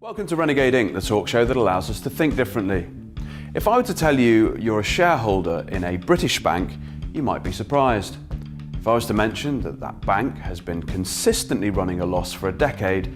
Welcome to Renegade Inc., the talk show that allows us to think differently. If I were to tell you you're a shareholder in a British bank, you might be surprised. If I was to mention that that bank has been consistently running a loss for a decade,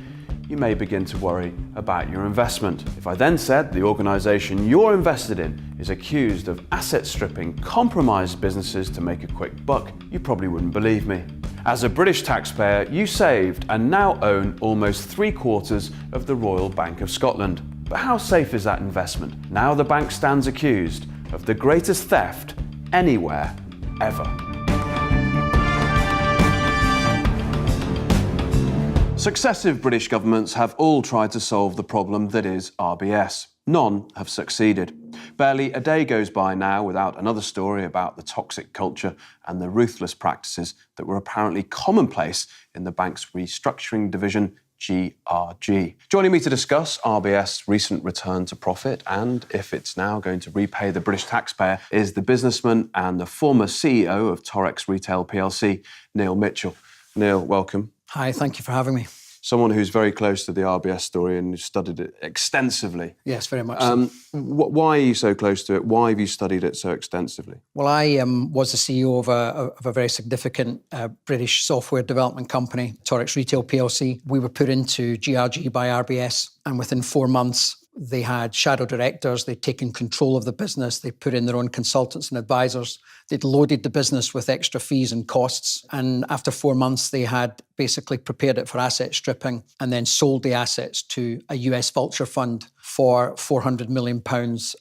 you may begin to worry about your investment. If I then said the organisation you're invested in is accused of asset stripping compromised businesses to make a quick buck, you probably wouldn't believe me. As a British taxpayer, you saved and now own almost 3/4 of the Royal Bank of Scotland. But how safe is that investment? Now the bank stands accused of the greatest theft anywhere, ever. Successive British governments have all tried to solve the problem that is RBS. None have succeeded. Barely a day goes by now without another story about the toxic culture and the ruthless practices that were apparently commonplace in the bank's restructuring division, GRG. Joining me to discuss RBS' recent return to profit and if it's now going to repay the British taxpayer is the businessman and the former CEO of Torex Retail plc, Neil Mitchell. Neil, welcome. Hi, thank you for having me. Someone who's very close to the RBS story and who's studied it extensively. Yes, very much so. Why are you so close to it? Why have you studied it so extensively? Well, I was the CEO of a very significant British software development company, Torex Retail plc. We were put into GRG by RBS, and within 4 months, they had shadow directors, they'd taken control of the business, they put in their own consultants and advisors, they'd loaded the business with extra fees and costs, and after 4 months they had basically prepared it for asset stripping and then sold the assets to a US vulture fund for £400 million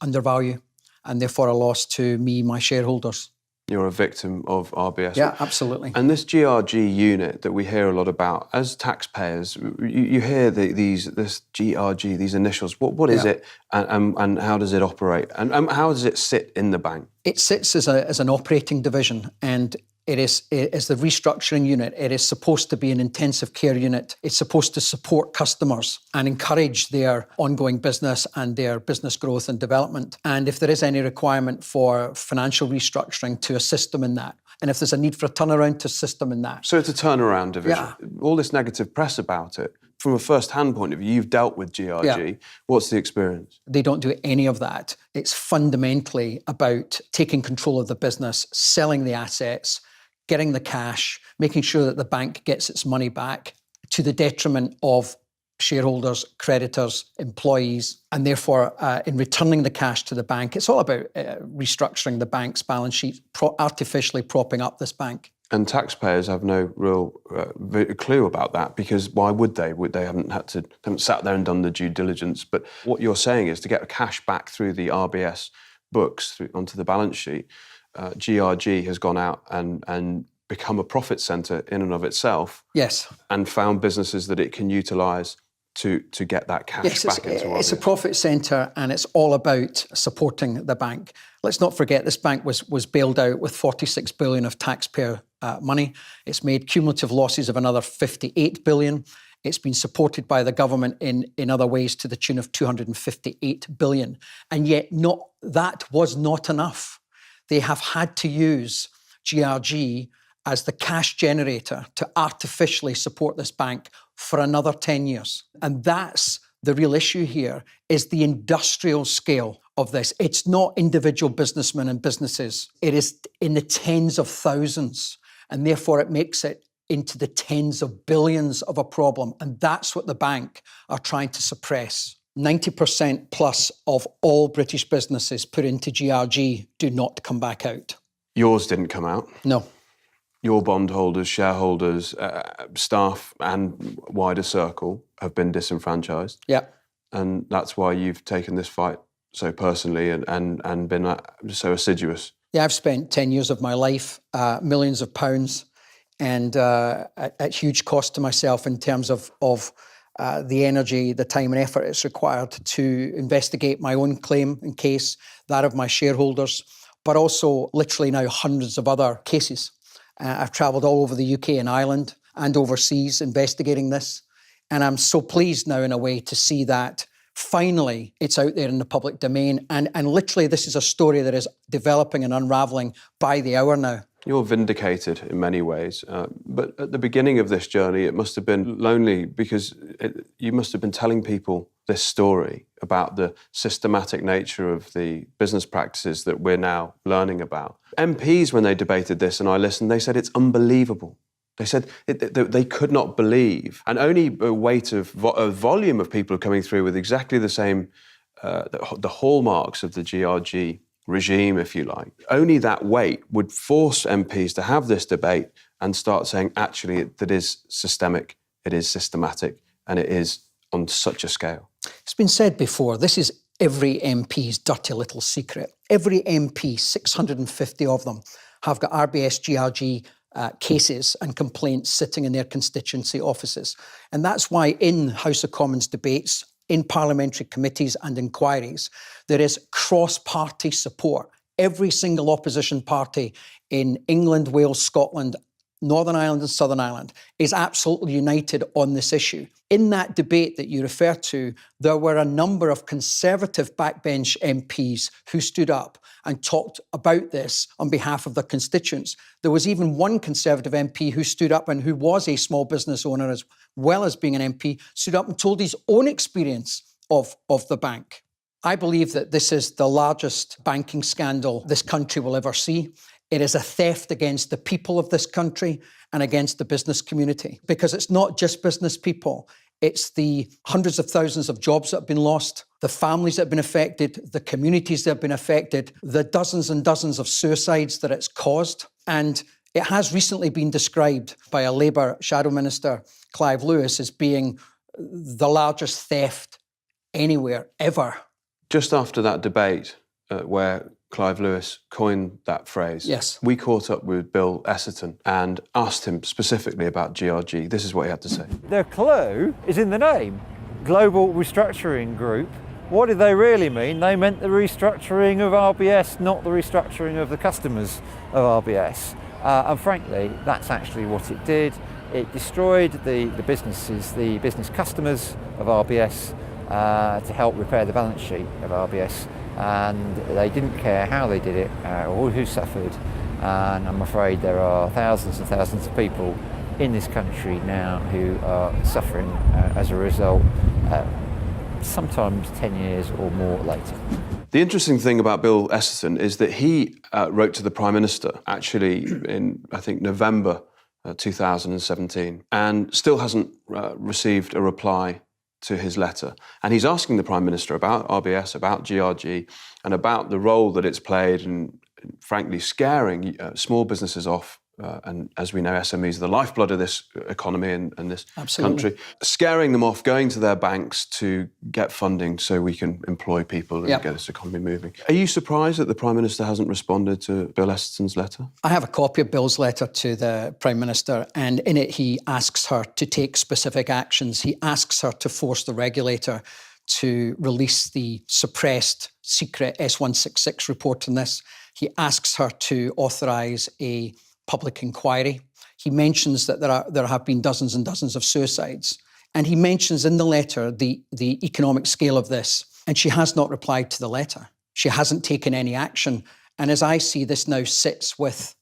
under value, and therefore a loss to me, my shareholders. You're a victim of RBS. Yeah, absolutely. And this GRG unit that we hear a lot about, as taxpayers, you hear this GRG, these initials. What is it, and how does it operate, and how does it sit in the bank? It sits as an operating division, and it is the restructuring unit. It is supposed to be an intensive care unit. It's supposed to support customers and encourage their ongoing business and their business growth and development. And if there is any requirement for financial restructuring, to assist them in that. And if there's a need for a turnaround, to assist them in that. So it's a turnaround division. Yeah. All this negative press about it, from a first-hand point of view, you've dealt with GRG. Yeah. What's the experience? They don't do any of that. It's fundamentally about taking control of the business, selling the assets, getting the cash, making sure that the bank gets its money back to the detriment of shareholders, creditors, employees, and therefore in returning the cash to the bank, it's all about restructuring the bank's balance sheet, artificially propping up this bank. And taxpayers have no real clue about that, because why would they? They haven't sat there and done the due diligence. But what you're saying is to get the cash back through the RBS books onto the balance sheet, GRG has gone out and become a profit centre in and of itself. Yes. And found businesses that it can utilise to get that cash back into RBS. It's a profit centre, and it's all about supporting the bank. Let's not forget this bank was bailed out with 46 billion of taxpayer money. It's made cumulative losses of another 58 billion. It's been supported by the government in other ways to the tune of 258 billion. And yet that was not enough. They have had to use GRG as the cash generator to artificially support this bank for another 10 years. And that's the real issue here, is the industrial scale of this. It's not individual businessmen and businesses. It is in the tens of thousands, and therefore it makes it into the tens of billions of a problem. And that's what the bank are trying to suppress. 90% plus of all British businesses put into GRG do not come back out. Yours didn't come out? No. Your bondholders, shareholders, staff and wider circle have been disenfranchised. Yeah. And that's why you've taken this fight so personally and been so assiduous. Yeah, I've spent 10 years of my life, millions of pounds, and at huge cost to myself in terms of the energy, the time and effort it's required to investigate my own claim and case, that of my shareholders, but also literally now hundreds of other cases. I've travelled all over the UK and Ireland and overseas investigating this. And I'm so pleased now in a way to see that finally it's out there in the public domain. And literally this is a story that is developing and unravelling by the hour now. You're vindicated in many ways, but at the beginning of this journey, it must have been lonely because you must have been telling people this story about the systematic nature of the business practices that we're now learning about. MPs, when they debated this and I listened, they said it's unbelievable. They said they could not believe, and only a weight of volume of people coming through with exactly the same, the hallmarks of the GRG regime, if you like. Only that weight would force MPs to have this debate and start saying, actually, that is systemic, it is systematic, and it is on such a scale. It's been said before, this is every MP's dirty little secret. Every MP, 650 of them, have got RBS GRG cases and complaints sitting in their constituency offices. And that's why in House of Commons debates, in parliamentary committees and inquiries, there is cross-party support. Every single opposition party in England, Wales, Scotland, Northern Ireland and Southern Ireland is absolutely united on this issue. In that debate that you refer to, there were a number of Conservative backbench MPs who stood up and talked about this on behalf of their constituents. There was even one Conservative MP who stood up and who was a small business owner as well as being an MP, stood up and told his own experience of the bank. I believe that this is the largest banking scandal this country will ever see. It is a theft against the people of this country and against the business community, because it's not just business people. It's the hundreds of thousands of jobs that have been lost, the families that have been affected, the communities that have been affected, the dozens and dozens of suicides that it's caused. And it has recently been described by a Labour Shadow Minister, Clive Lewis, as being the largest theft anywhere, ever. Just after that debate where Clive Lewis coined that phrase, yes, we caught up with Bill Esserton and asked him specifically about GRG. This is what he had to say. The clue is in the name, Global Restructuring Group. What did they really mean? They meant the restructuring of RBS, not the restructuring of the customers of RBS. And frankly, that's actually what it did. It destroyed the businesses, the business customers of RBS to help repair the balance sheet of RBS. And they didn't care how they did it or who suffered. And I'm afraid there are thousands and thousands of people in this country now who are suffering as a result, sometimes 10 years or more later. The interesting thing about Bill Esserton is that he wrote to the Prime Minister actually in, I think, November 2017, and still hasn't received a reply to his letter. And he's asking the Prime Minister about RBS, about GRG, and about the role that it's played in, frankly, scaring small businesses off. And as we know, SMEs are the lifeblood of this economy and this country. Scaring them off, going to their banks to get funding so we can employ people and get this economy moving. Are you surprised that the Prime Minister hasn't responded to Bill Esserton's letter? I have a copy of Bill's letter to the Prime Minister, and in it he asks her to take specific actions. He asks her to force the regulator to release the suppressed secret S166 report on this. He asks her to authorise a public inquiry. He mentions that there have been dozens and dozens of suicides. And he mentions in the letter the economic scale of this. And she has not replied to the letter. She hasn't taken any action. And as I see, this now sits with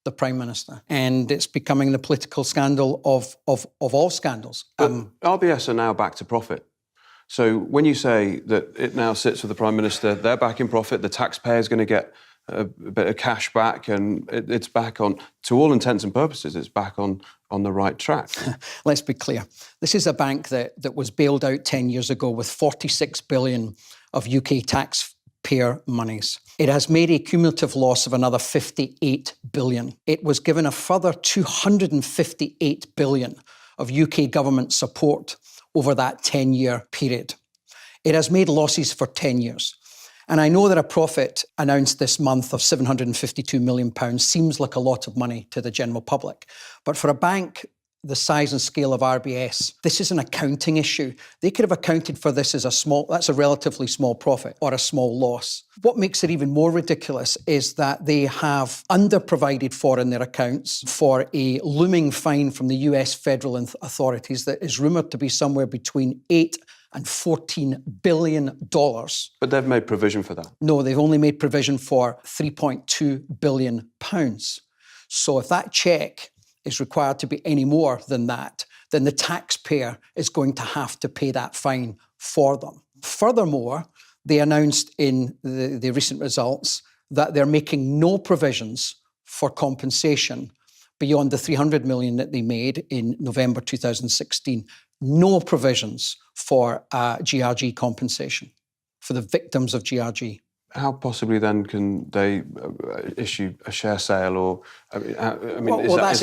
the Prime Minister. And it's becoming the political scandal of all scandals. But RBS are now back to profit. So when you say that it now sits with the Prime Minister, they're back in profit, the taxpayer's going to get a bit of cash back, and it's back on, to all intents and purposes, it's back on the right track. Let's be clear. This is a bank that was bailed out 10 years ago with 46 billion of UK taxpayer monies. It has made a cumulative loss of another 58 billion. It was given a further 258 billion of UK government support over that 10-year period. It has made losses for 10 years. And I know that a profit announced this month of £752 million seems like a lot of money to the general public. But for a bank the size and scale of RBS, this is an accounting issue. They could have accounted for this as that's a relatively small profit or a small loss. What makes it even more ridiculous is that they have underprovided for in their accounts for a looming fine from the US federal authorities that is rumoured to be somewhere between $8 and $14 billion. But they've made provision for that. No, they've only made provision for £3.2 billion. So if that cheque is required to be any more than that, then the taxpayer is going to have to pay that fine for them. Furthermore, they announced in the recent results that they're making no provisions for compensation beyond the 300 million that they made in November 2016. No provisions for GRG compensation for the victims of GRG. How possibly then can they issue a share sale or? That's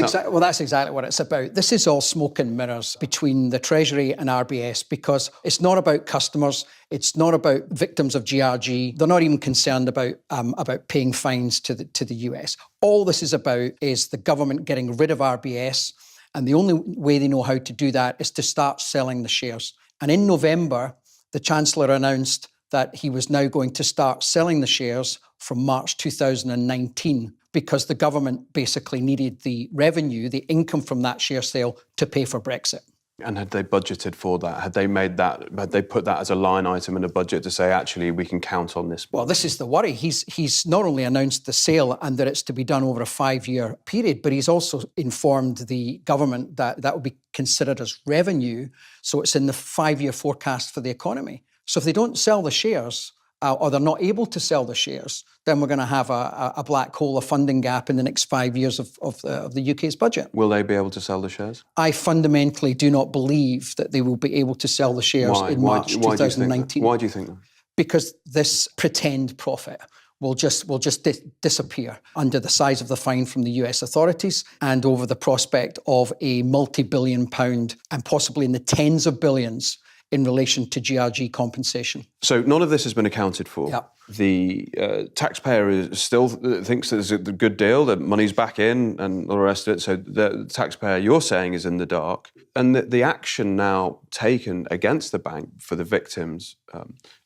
exactly what it's about. This is all smoke and mirrors between the Treasury and RBS because it's not about customers. It's not about victims of GRG. They're not even concerned about paying fines to the US. All this is about is the government getting rid of RBS, and the only way they know how to do that is to start selling the shares. And in November, the Chancellor announced that he was now going to start selling the shares from March 2019 because the government basically needed the revenue, the income from that share sale to pay for Brexit. And had they budgeted for that? Had they put that as a line item in a budget to say, actually, we can count on this? Well, this is the worry. He's not only announced the sale and that it's to be done over a 5-year period, but he's also informed the government that that will be considered as revenue. So it's in the 5-year forecast for the economy. So if they don't sell the shares, or they're not able to sell the shares, then we're going to have a black hole, a funding gap in the next 5 years of the UK's budget. Will they be able to sell the shares? I fundamentally do not believe that they will be able to sell the shares in March 2019. Why do you think that? Because this pretend profit will just disappear under the size of the fine from the US authorities and over the prospect of a multi-billion pound and possibly in the tens of billions in relation to GRG compensation. So none of this has been accounted for. Yep. The taxpayer still thinks that it's a good deal, that money's back in and all the rest of it. So the taxpayer, you're saying, is in the dark. And the action now taken against the bank for the victims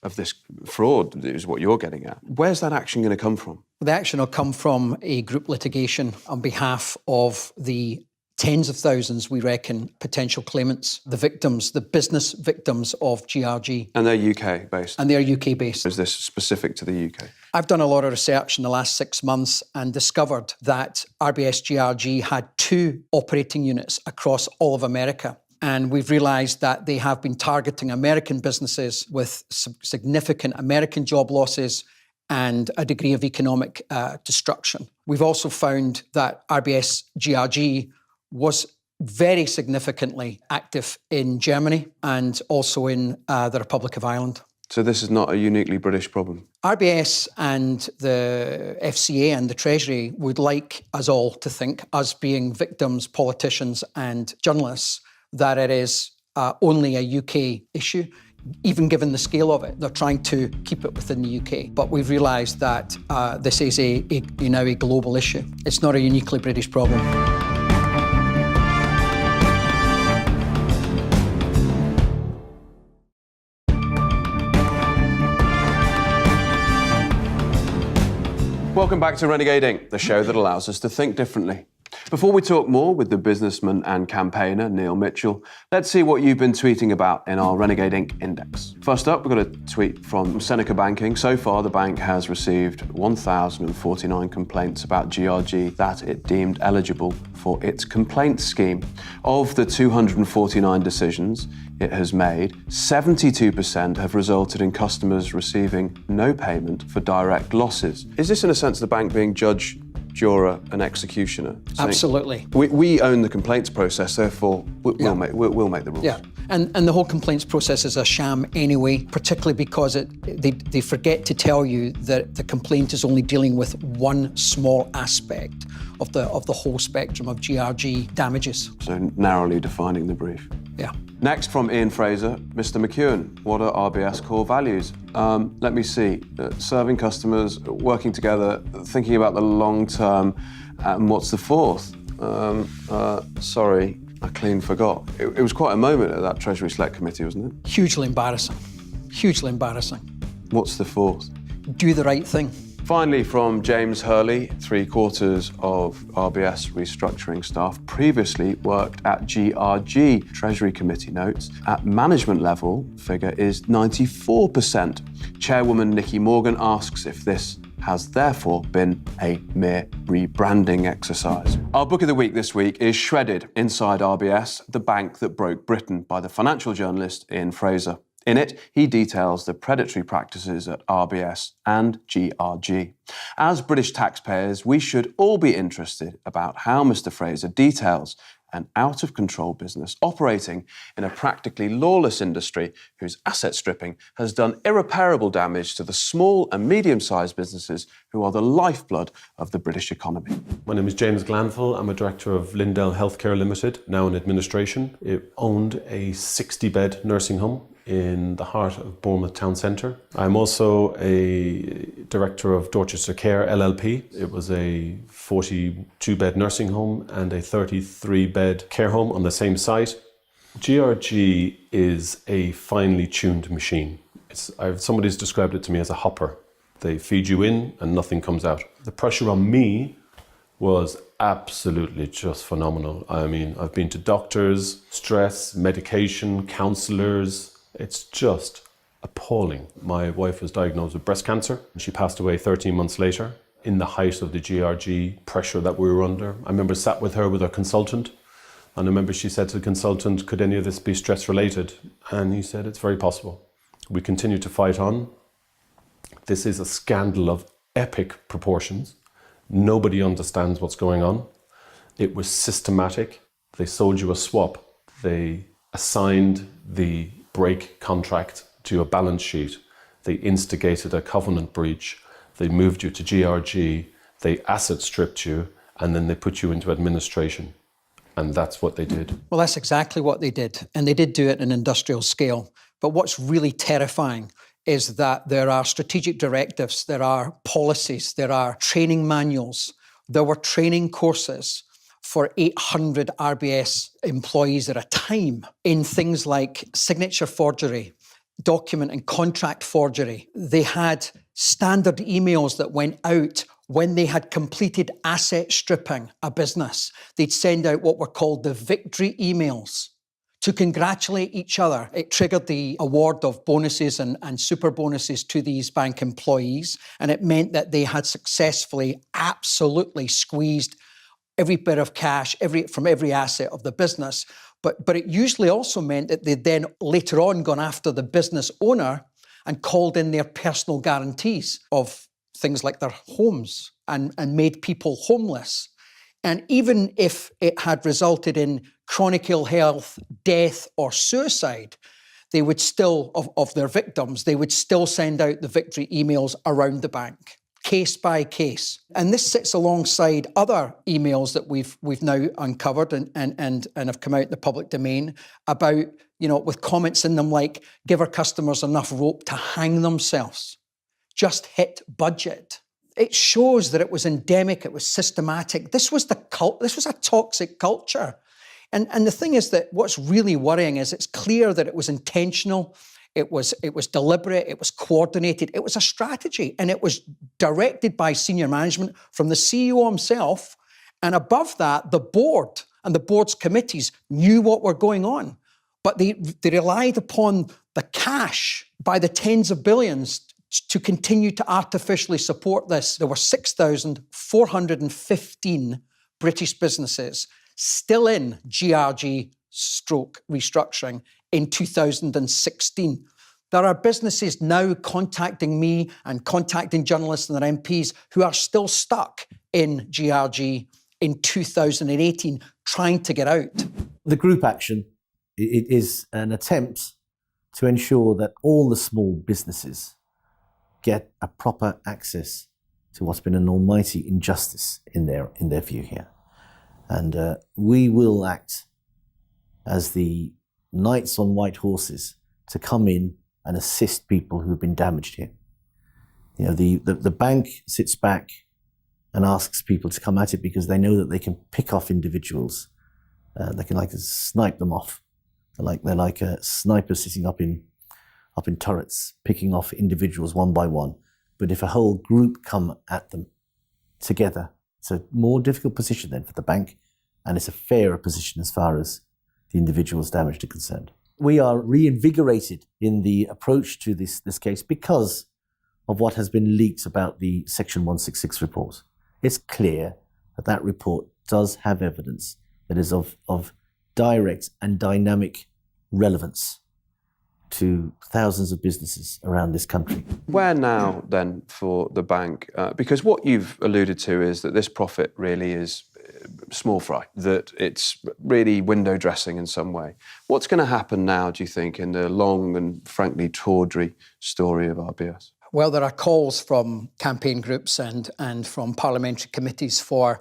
of this fraud is what you're getting at. Where's that action going to come from? The action will come from a group litigation on behalf of the tens of thousands, we reckon, potential claimants, the victims, the business victims of GRG. And they're UK based? And they're UK based. Is this specific to the UK? I've done a lot of research in the last 6 months and discovered that RBS GRG had 2 operating units across all of America. And we've realised that they have been targeting American businesses with significant American job losses and a degree of economic destruction. We've also found that RBS GRG was very significantly active in Germany and also in the Republic of Ireland. So this is not a uniquely British problem? RBS and the FCA and the Treasury would like us all to think, us being victims, politicians and journalists, that it is only a UK issue. Even given the scale of it, they're trying to keep it within the UK. But we've realised that this is a global issue. It's not a uniquely British problem. Welcome back to Renegading, the show that allows us to think differently. Before we talk more with the businessman and campaigner, Neil Mitchell, let's see what you've been tweeting about in our Renegading Index. First up, we've got a tweet from Seneca Banking. So far, the bank has received 1,049 complaints about GRG that it deemed eligible for its complaint scheme. Of the 249 decisions it has made, 72% have resulted in customers receiving no payment for direct losses. Is this, in a sense, the bank being judge, juror and executioner? Absolutely. We own the complaints process, therefore we'll make the rules. Yeah, and the whole complaints process is a sham anyway, particularly because they forget to tell you that the complaint is only dealing with one small aspect of the whole spectrum of GRG damages. So narrowly defining the brief. Yeah. Next from Ian Fraser, Mr. McEwen, what are RBS core values? Let me see. Serving customers, working together, thinking about the long term, and what's the fourth? Sorry, I clean forgot. It was quite a moment at that Treasury Select Committee, wasn't it? Hugely embarrassing. Hugely embarrassing. What's the fourth? Do the right thing. Finally, from James Hurley, 3/4 of RBS restructuring staff previously worked at GRG. Treasury Committee notes, at management level, figure is 94%. Chairwoman Nikki Morgan asks if this has therefore been a mere rebranding exercise. Our book of the week this week is Shredded: Inside RBS, the bank that broke Britain, by the financial journalist Ian Fraser. In it, he details the predatory practices at RBS and GRG. As British taxpayers, we should all be interested about how Mr. Fraser details an out-of-control business operating in a practically lawless industry whose asset stripping has done irreparable damage to the small and medium-sized businesses who are the lifeblood of the British economy. My name is James Glanville. I'm a director of Lindell Healthcare Limited, now in administration. It owned a 60-bed nursing home in the heart of Bournemouth Town Centre. I'm also a director of Dorchester Care LLP. It was a 42-bed nursing home and a 33-bed care home on the same site. GRG is a finely tuned machine. Somebody's described it to me as a hopper. They feed you in and nothing comes out. The pressure on me was absolutely just phenomenal. I mean, I've been to doctors, stress, medication, counsellors. It's just appalling. My wife was diagnosed with breast cancer and she passed away 13 months later in the height of the GRG pressure that we were under. I remember sat with her consultant, and I remember she said to the consultant, could any of this be stress related? And he said, it's very possible. We continue to fight on. This is a scandal of epic proportions. Nobody understands what's going on. It was systematic. They sold you a swap. They assigned the break contract to your balance sheet. They instigated a covenant breach. They moved you to GRG. They asset stripped you, and then they put you into administration. And that's what they did. Well, that's exactly what they did. And they did do it at an industrial scale. But what's really terrifying is that there are strategic directives, there are policies, there are training manuals, there were training courses for 800 RBS employees at a time in things like signature forgery, document and contract forgery. They had standard emails that went out when they had completed asset stripping a business. They'd send out what were called the victory emails to congratulate each other. It triggered the award of bonuses and super bonuses to these bank employees, and it meant that they had successfully absolutely squeezed every bit of cash from every asset of the business. But it usually also meant that they'd then later on gone after the business owner and called in their personal guarantees of things like their homes and made people homeless. And even if it had resulted in chronic ill health, death, or suicide, they would still, of their victims, they would still send out the victory emails around the bank, case by case. And this sits alongside other emails that we've now uncovered and have come out in the public domain about, with comments in them like, give our customers enough rope to hang themselves, just hit budget. It shows that it was endemic, it was systematic. This was a toxic culture. And the thing is that what's really worrying is it's clear that it was intentional, it was deliberate, it was coordinated, it was a strategy, and it was directed by senior management from the CEO himself. And above that, the board and the board's committees knew what were going on. But they relied upon the cash by the tens of billions to continue to artificially support this. There were 6,415 British businesses still in GRG stroke restructuring in 2016. There are businesses now contacting me and contacting journalists and their MPs who are still stuck in GRG in 2018, trying to get out. The group action, it is an attempt to ensure that all the small businesses get a proper access to what's been an almighty injustice in their view here. And we will act as the knights on white horses to come in and assist people who have been damaged here. The bank sits back and asks people to come at it because they know that they can pick off individuals. They can snipe them off. They're like a sniper sitting up in turrets, picking off individuals one by one. But if a whole group come at them together, it's a more difficult position then for the bank, and it's a fairer position as far as the individuals damaged are concerned. We are reinvigorated in the approach to this case because of what has been leaked about the Section 166 report. It's clear that that report does have evidence that is of direct and dynamic relevance to thousands of businesses around this country. Where now then for the bank? Because what you've alluded to is that this profit really is small fry, that it's really window dressing in some way. What's going to happen now, do you think, in the long and frankly tawdry story of RBS? Well, there are calls from campaign groups and from parliamentary committees for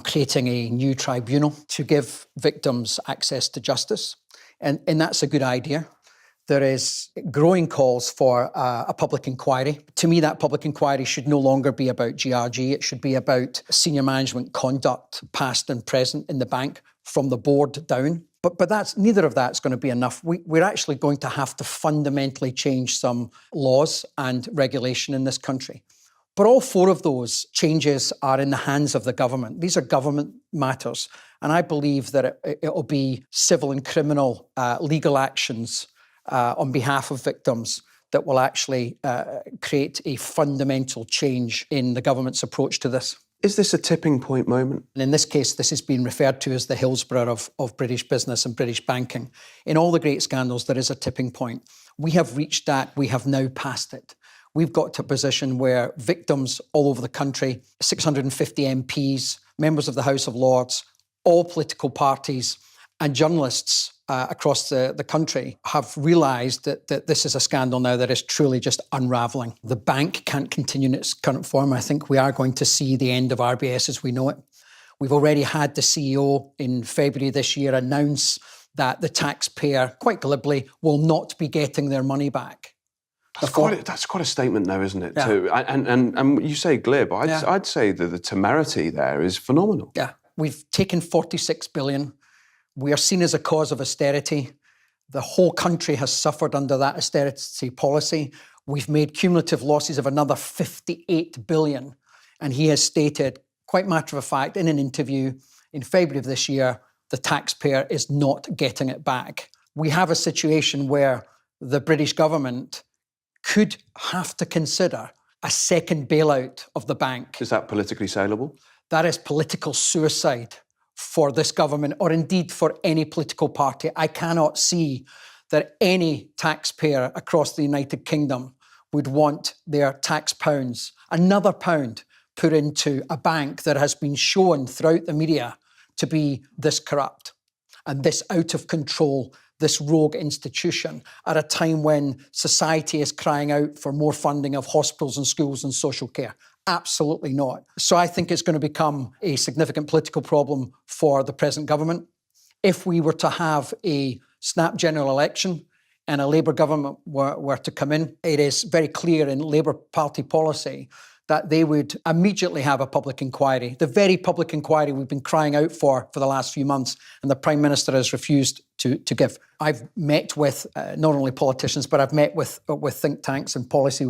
creating a new tribunal to give victims access to justice. And that's a good idea. There is growing calls for a public inquiry. To me, that public inquiry should no longer be about GRG. It should be about senior management conduct, past and present, in the bank, from the board down. But neither of that's going to be enough. We're actually going to have to fundamentally change some laws and regulation in this country. But all four of those changes are in the hands of the government. These are government matters. And I believe that it'll be civil and criminal legal actions on behalf of victims that will actually create a fundamental change in the government's approach to this. Is this a tipping point moment? And in this case, this has been referred to as the Hillsborough of British business and British banking. In all the great scandals, there is a tipping point. We have reached that. We have now passed it. We've got to a position where victims all over the country, 650 MPs, members of the House of Lords, all political parties, and journalists across the country have realised that this is a scandal now that is truly just unravelling. The bank can't continue in its current form. I think we are going to see the end of RBS as we know it. We've already had the CEO in February this year announce that the taxpayer, quite glibly, will not be getting their money back. That's quite a statement though, isn't it? Yeah. Too. And you say glib. I'd say that the temerity there is phenomenal. Yeah, we've taken 46 billion. We are seen as a cause of austerity. The whole country has suffered under that austerity policy. We've made cumulative losses of another 58 billion. And he has stated, quite matter of fact, in an interview in February of this year, the taxpayer is not getting it back. We have a situation where the British government could have to consider a second bailout of the bank. Is that politically saleable? That is political suicide for this government, or indeed for any political party. I cannot see that any taxpayer across the United Kingdom would want their tax pounds, another pound, put into a bank that has been shown throughout the media to be this corrupt and this out of control, this rogue institution, at a time when society is crying out for more funding of hospitals and schools and social care. Absolutely not. So I think it's going to become a significant political problem for the present government. If we were to have a snap general election and a Labour government were to come in, it is very clear in Labour Party policy that they would immediately have a public inquiry, the very public inquiry we've been crying out for the last few months, and the Prime Minister has refused to give. I've met with not only politicians, but I've met with think tanks and policy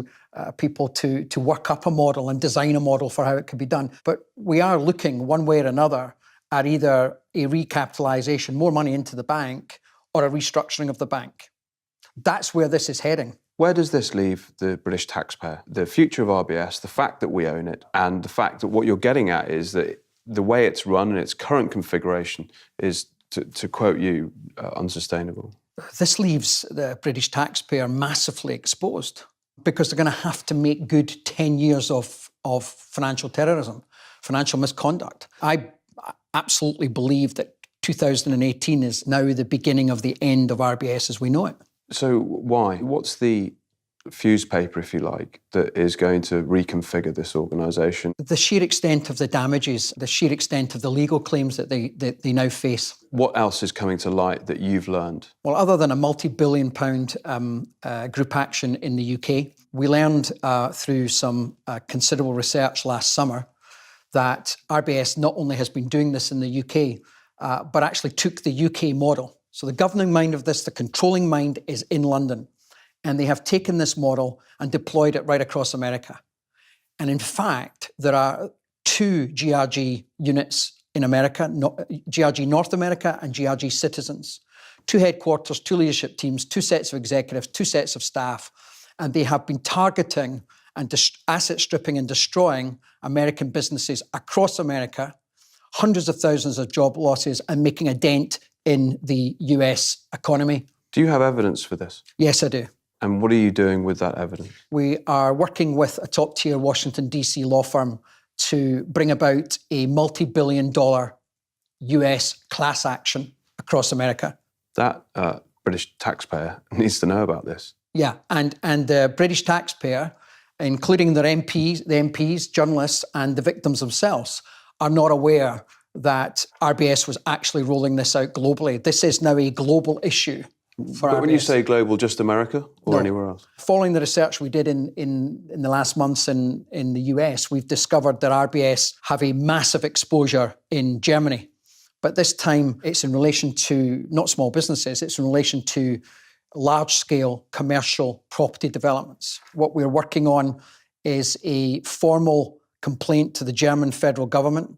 people to work up a model and design a model for how it could be done. But we are looking one way or another at either a recapitalisation, more money into the bank, or a restructuring of the bank. That's where this is heading. Where does this leave the British taxpayer? The future of RBS, the fact that we own it, and the fact that what you're getting at is that the way it's run in its current configuration is, to quote you, unsustainable. This leaves the British taxpayer massively exposed because they're going to have to make good 10 years of financial terrorism, financial misconduct. I absolutely believe that 2018 is now the beginning of the end of RBS as we know it. So why? What's the fuse paper, if you like, that is going to reconfigure this organisation? The sheer extent of the damages, the sheer extent of the legal claims that they now face. What else is coming to light that you've learned? Well, other than a multi-billion pound group action in the UK, we learned through some considerable research last summer that RBS not only has been doing this in the UK, but actually took the UK model. So the governing mind of this, the controlling mind, is in London. And they have taken this model and deployed it right across America. And in fact, there are two GRG units in America, GRG North America and GRG Citizens. Two headquarters, two leadership teams, two sets of executives, two sets of staff. And they have been targeting and asset stripping and destroying American businesses across America, hundreds of thousands of job losses, and making a dent in the US economy. Do you have evidence for this? Yes, I do. And what are you doing with that evidence? We are working with a top-tier Washington, D.C. law firm to bring about a multi-billion-dollar US class action across America. That British taxpayer needs to know about this. Yeah, and the British taxpayer, including their MPs, the MPs, journalists, and the victims themselves, are not aware that RBS was actually rolling this out globally. This is now a global issue for RBS. But when you say global, just America or anywhere else? Following the research we did in the last months in the US, we've discovered that RBS have a massive exposure in Germany. But this time it's in relation to not small businesses, it's in relation to large-scale commercial property developments. What we're working on is a formal complaint to the German federal government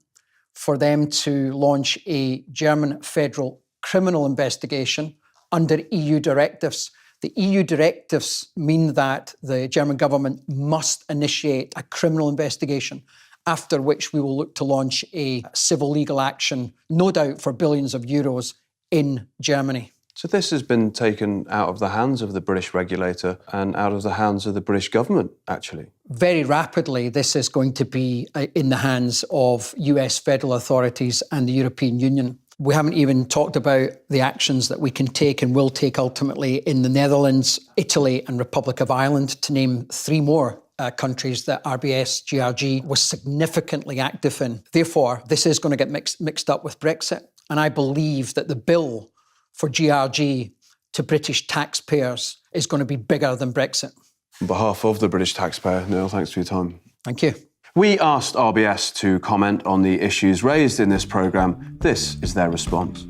for them to launch a German federal criminal investigation under EU directives. The EU directives mean that the German government must initiate a criminal investigation, after which we will look to launch a civil legal action, no doubt for billions of euros, in Germany. So this has been taken out of the hands of the British regulator and out of the hands of the British government, actually. Very rapidly, this is going to be in the hands of US federal authorities and the European Union. We haven't even talked about the actions that we can take and will take ultimately in the Netherlands, Italy, and Republic of Ireland, to name three more countries that RBS GRG was significantly active in. Therefore, this is going to get mixed up with Brexit. And I believe that the bill for GRG to British taxpayers is going to be bigger than Brexit. On behalf of the British taxpayer, Neil, thanks for your time. Thank you. We asked RBS to comment on the issues raised in this programme. This is their response.